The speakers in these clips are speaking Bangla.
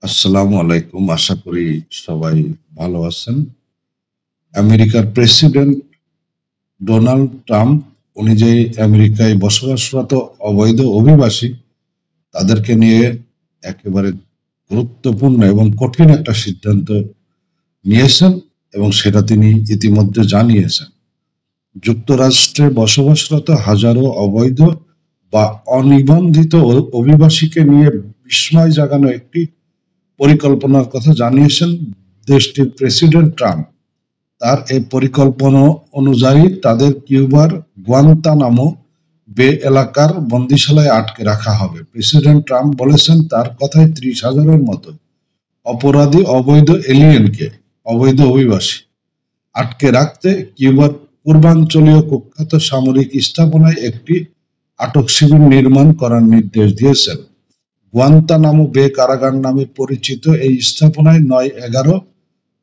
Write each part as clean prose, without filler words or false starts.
আসসালামু আলাইকুম। আশা করি সবাই ভালো আছেন। আমেরিকার প্রেসিডেন্ট ডোনাল্ড ট্রাম্প উনি যে আমেরিকায় বসবাসরত অবৈধ অভিবাসী তাদেরকে নিয়ে একেবারে গুরুত্বপূর্ণ এবং কঠিন একটা সিদ্ধান্ত নিয়েছেন এবং সেটা তিনি ইতিমধ্যে জানিয়েছেন। যুক্তরাষ্ট্রে বসবাসরত হাজারো অবৈধ বা অনিবন্ধিত অভিবাসীকে নিয়ে বিস্ময় জাগানো একটি পরিকল্পনার কথা জানিয়েছেন দেশটির প্রেসিডেন্ট ট্রাম্প। তার এই পরিকল্পনা অনুযায়ী তাদের কিউবার গুয়ান্তানামো বে এলাকার বন্দিশালায় আটকে রাখা হবে। প্রেসিডেন্ট ট্রাম্প বলেছেন তার কথায় 30,000-এর মতো অপরাধী অবৈধ অভিবাসী আটকে রাখতে কিউবার পূর্বাঞ্চলীয় কুখ্যাত সামরিক স্থাপনায় একটি আটক শিবির নির্মাণ করার নির্দেশ দিয়েছেন। গুয়ান্তানামো বে কারাগার নামে পরিচিত এই স্থাপনায় 9/11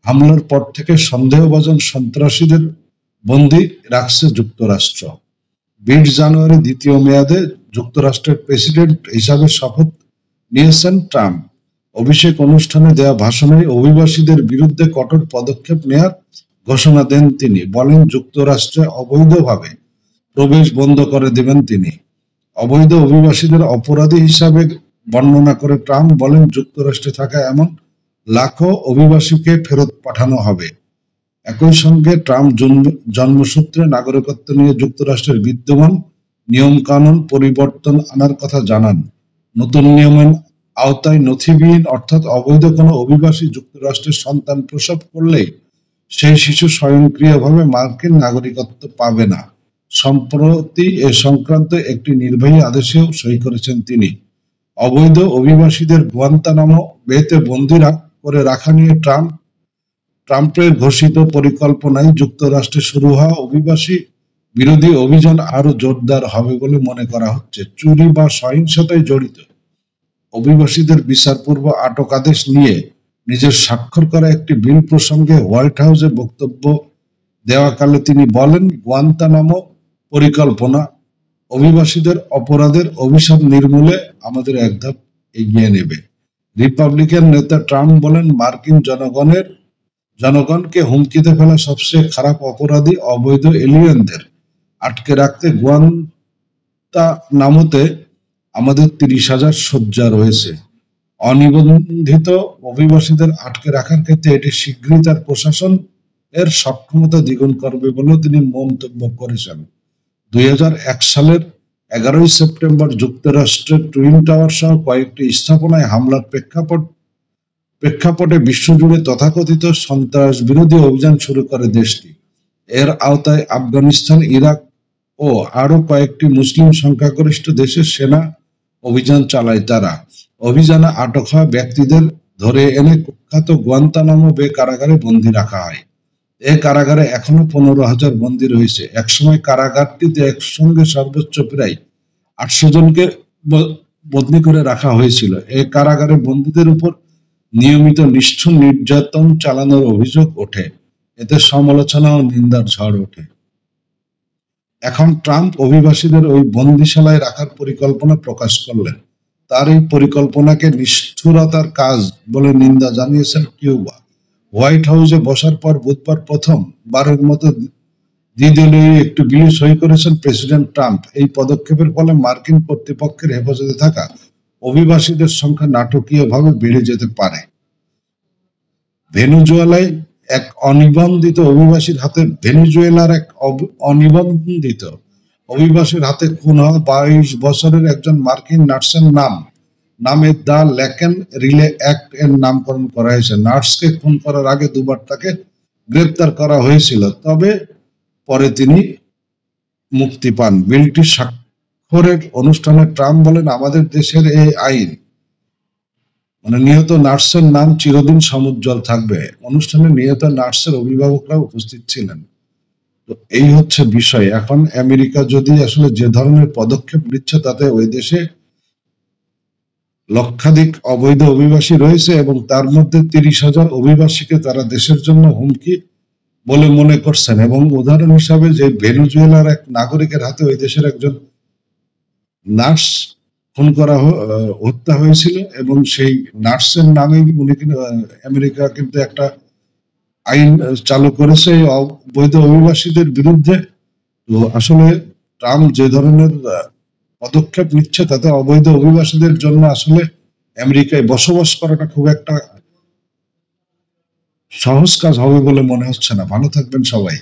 হামলার পর থেকে সন্দেহভাজন সন্ত্রাসীদের বন্দী রাখছে যুক্তরাষ্ট্র। 20 জানুয়ারি দ্বিতীয় মেয়াদে যুক্তরাষ্ট্রের প্রেসিডেন্ট হিসাবে শপথ নিয়েছেন ট্রাম্প। অভিষেক অনুষ্ঠানে দেয়া ভাষণে অভিবাসীদের বিরুদ্ধে কঠোর পদক্ষেপ নেয়ার ঘোষণা দেন তিনি। বলেন যুক্তরাষ্ট্রে অবৈধভাবে প্রবেশ বন্ধ করে দেবেন তিনি। অবৈধ অভিবাসীদের অপরাধী হিসাবে বর্ণনা করে ট্রাম্প বলেন যুক্তরাষ্ট্রে থাকা এমন লাখো অভিবাসীকে ফেরত পাঠানো হবে। একই সঙ্গে ট্রাম্প জন্মসূত্রে নাগরিকত্ব নিয়ে যুক্তরাষ্ট্রের বিদ্যমান নিয়ম কানুন পরিবর্তন আনার কথা জানান। নতুন নিয়মের আওতায় নথিবিহীন অর্থাৎ অবৈধ কোনো অভিবাসী যুক্তরাষ্ট্রের সন্তান প্রসব করলেই সেই শিশু স্বয়ংক্রিয়ভাবে মার্কিন নাগরিকত্ব পাবে না। সম্প্রতি এ সংক্রান্ত একটি নির্বাহী আদেশেও সই করেছেন তিনি। অবৈধ অভিবাসীদের গুয়ান্তানামো বেতে বন্দী করে রাখা নিয়ে ট্রাম্পের ঘোষিত পরিকল্পনায় যুক্তরাষ্ট্রে শুরু হওয়া অভিবাসী বিরোধী অভিযান আরো জোরদার হবে বলে মনে করা হচ্ছে। চুরি বা সহিংসতায় জড়িত অভিবাসীদের বিচারপূর্ব আটক আদেশ নিয়ে নিজের স্বাক্ষর করা একটি বিল প্রসঙ্গে হোয়াইট হাউসে বক্তব্য দেওয়াকালে তিনি বলেন গুয়ান্তানামো পরিকল্পনা অভিবাসীদের অপরাধের অভিশাপ নির্মূলে আমাদের এক ধাপ এগিয়ে নেবে। রিপাবলিকান নেতা ট্রাম্প বলেন মার্কিন জনগণকে হুমকিতে ফেলা সবচেয়ে খারাপ অপরাধী অবৈধ এলিয়েনদের আটকে রাখতে গুয়ান্তানামোতে আমাদের 30,000 শয্যা রয়েছে। অনিবন্ধিত অভিবাসীদের আটকে রাখার ক্ষেত্রে এটি শীঘ্রই তার প্রশাসন এর সক্ষমতা দ্বিগুণ করবে বলেও তিনি মন্তব্য করেছেন। 2001 সালের 11 সেপ্টেম্বর যুক্তরাষ্ট্রের টুইন টাওয়ার সহ কয়েকটি স্থাপনায় হামলার প্রেক্ষাপটে বিশ্বজুড়ে তথাকথিত সন্ত্রাস বিরোধী অভিযান শুরু করে দেশটি। এর আওতায় আফগানিস্তান, ইরাক ও আরো কয়েকটি মুসলিম সংখ্যাগরিষ্ঠ দেশের সেনা অভিযান চালায়। তারা অভিযানে আটক হওয়া ব্যক্তিদের ধরে এনে কুখ্যাত গুয়ান্তানামো বে কারাগারে বন্দী রাখা হয়। এ কারাগারে এখনো 15,000 বন্দী রয়েছে। একসময় কারাগারটিতে একসঙ্গে সর্বোচ্চ প্রায় 800 জনকে বন্দী করে রাখা হয়েছিল। এই কারাগারে বন্দীদের উপর নিয়মিত নিষ্ঠুর নির্যাতন চালানোর অভিযোগ ওঠে। এতে সমালোচনা ও নিন্দার ঝড় ওঠে। এখন ট্রাম্প অভিবাসীদের ওই বন্দিশালায় রাখার পরিকল্পনা প্রকাশ করলেন। তার এই পরিকল্পনাকে নিষ্ঠুরতার কাজ বলে নিন্দা জানিয়েছেন কিউবা। হোয়াইট হাউসে বসার পর বুধবার প্রথমবারের মতো দ্বিদলীয় একটি বিলে সই করেছেন প্রেসিডেন্ট ট্রাম্প। এই পদক্ষেপের ফলে মার্কিন কর্তৃপক্ষের হেফাজতে থাকা অভিবাসীদের সংখ্যা নাটকীয়ভাবে বেড়ে যেতে পারে। ভেনেজুয়েলায় এক অনিবন্ধিত অভিবাসীর হাতে অভিবাসীর হাতে খুন হওয়া 22 বছরের একজন মার্কিন নার্সের নামে দ্য লেকেন রিলে অ্যাক্ট এর নামকরণ করা হয়েছে। নার্সকে খুন করার আগে দুবার তাকে গ্রেপ্তার করা হয়েছিল, তবে পরে তিনি মুক্তি পান। বিলটি স্বাক্ষরের অনুষ্ঠানে ট্রাম্প বলেন আমাদের দেশের এই আইন নিহত নার্সের নাম চিরদিন সমুজ্জ্বল থাকবে। অনুষ্ঠানে নিহত নার্সের অভিভাবকরা উপস্থিত ছিলেন। তো এই হচ্ছে বিষয়। এখন আমেরিকা যদি আসলে যে ধরনের পদক্ষেপ নিচ্ছে তাতে ওই দেশে লক্ষাধিক অবৈধ অভিবাসী রয়েছে এবং তার মধ্যে 30,000 অভিবাসীকে তারা দেশের জন্য হুমকি বলে মনে করছেন। এবং উদাহরণ হিসাবে যে ভেনেজুয়েলার এক নাগরিকের হাতে ওই দেশের একজন নার্স খুন করা হত্যা হয়েছিল এবং সেই নার্সের নামে উনি আমেরিকা কিন্তু একটা আইন চালু করেছে এই অবৈধ অভিবাসীদের বিরুদ্ধে। তো আসলে ট্রাম্প যে ধরনের পদক্ষেপ নিচ্ছে তাতে অবৈধ অভিবাসীদের জন্য আসলে আমেরিকায় বসবাস করাটা খুব একটা সহজ কাজ হবে বলে মনে হচ্ছে না। ভালো থাকবেন সবাই।